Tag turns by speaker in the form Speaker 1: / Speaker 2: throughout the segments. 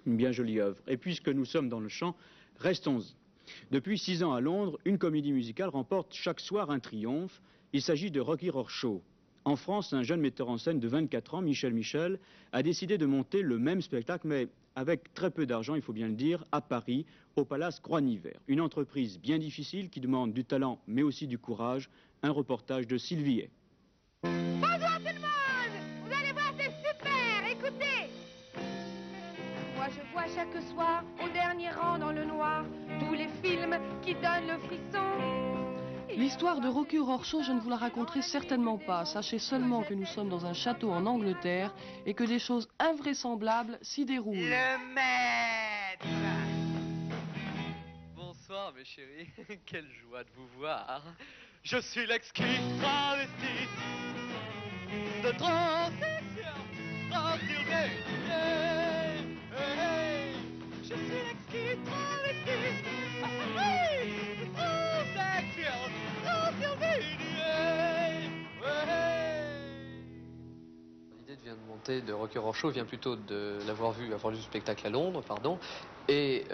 Speaker 1: Une bien jolie œuvre. Et puisque nous sommes dans le chant, restons-y. Depuis 6 ans à Londres, une comédie musicale remporte chaque soir un triomphe. Il s'agit de Rocky Horror Show. En France, un jeune metteur en scène de 24 ans, Michel Michel, a décidé de monter le même spectacle, mais avec très peu d'argent, il faut bien le dire, à Paris, au Palace Croix-Nivert. Une entreprise bien difficile qui demande du talent, mais aussi du courage. Un reportage de Sylvie Hay.
Speaker 2: Bonjour tout le monde! Vous allez voir, c'est super! Écoutez! Moi je vois chaque soir, au dernier rang dans le noir, tous les films qui donnent le frisson.
Speaker 3: L'histoire de Rocky Horror Show, je ne vous la raconterai certainement pas. Sachez seulement que nous sommes dans un château en Angleterre et que des choses invraisemblables s'y déroulent.
Speaker 4: Le maître! Bonsoir mes chéris, quelle joie de vous voir. Je suis l'exquis travesti de transition, je suis l'exquis travesti de transition. L'idée vient de monter de Rocky Horror Show vient plutôt de avoir vu le spectacle à Londres, et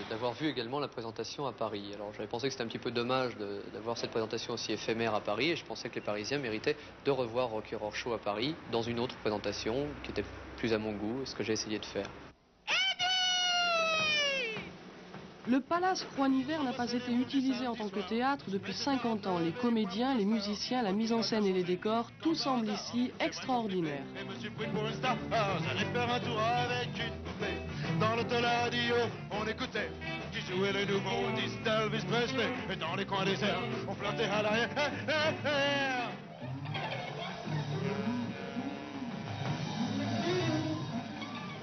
Speaker 4: d'avoir vu également la présentation à Paris. Alors j'avais pensé que c'était un petit peu dommage d'avoir cette présentation aussi éphémère à Paris, et je pensais que les Parisiens méritaient de revoir Rocky Horror Show à Paris dans une autre présentation qui était plus à mon goût, ce que j'ai essayé de faire.
Speaker 3: Le Palace Croix-Nivert n'a pas été utilisé en tant que théâtre depuis 50 ans. Les comédiens, les musiciens, la mise en scène et les décors, tout semble ici extraordinaire.
Speaker 5: Je me suis pris pour une star, j'allais faire un tour avec une poupée. Dans l'hôtel radio, on écoutait qui jouait le nouveau disque d'Elvis Presley. Et dans les coins déserts, on flottait à l'arrière.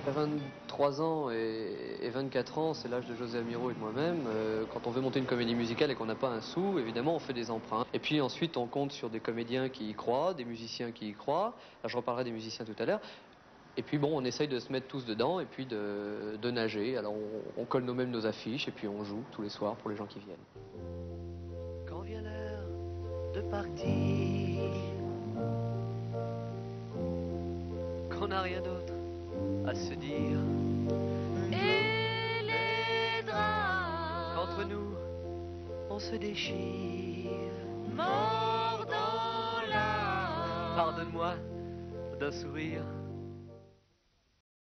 Speaker 4: À 23 ans et 24 ans, c'est l'âge de José Amiro et de moi-même. Quand on veut monter une comédie musicale et qu'on n'a pas un sou, évidemment, on fait des emprunts. Et puis ensuite, on compte sur des comédiens qui y croient, des musiciens qui y croient. Là, je reparlerai des musiciens tout à l'heure. Et puis bon, on essaye de se mettre tous dedans et puis de nager. Alors on colle nous-mêmes nos affiches et puis on joue tous les soirs pour les gens qui viennent. Quand vient l'heure de partir, qu'on n'a rien d'autre à se dire,
Speaker 2: Et les draps
Speaker 4: entre nous, on se déchire.
Speaker 2: mordant là.
Speaker 4: Pardonne-moi d'un sourire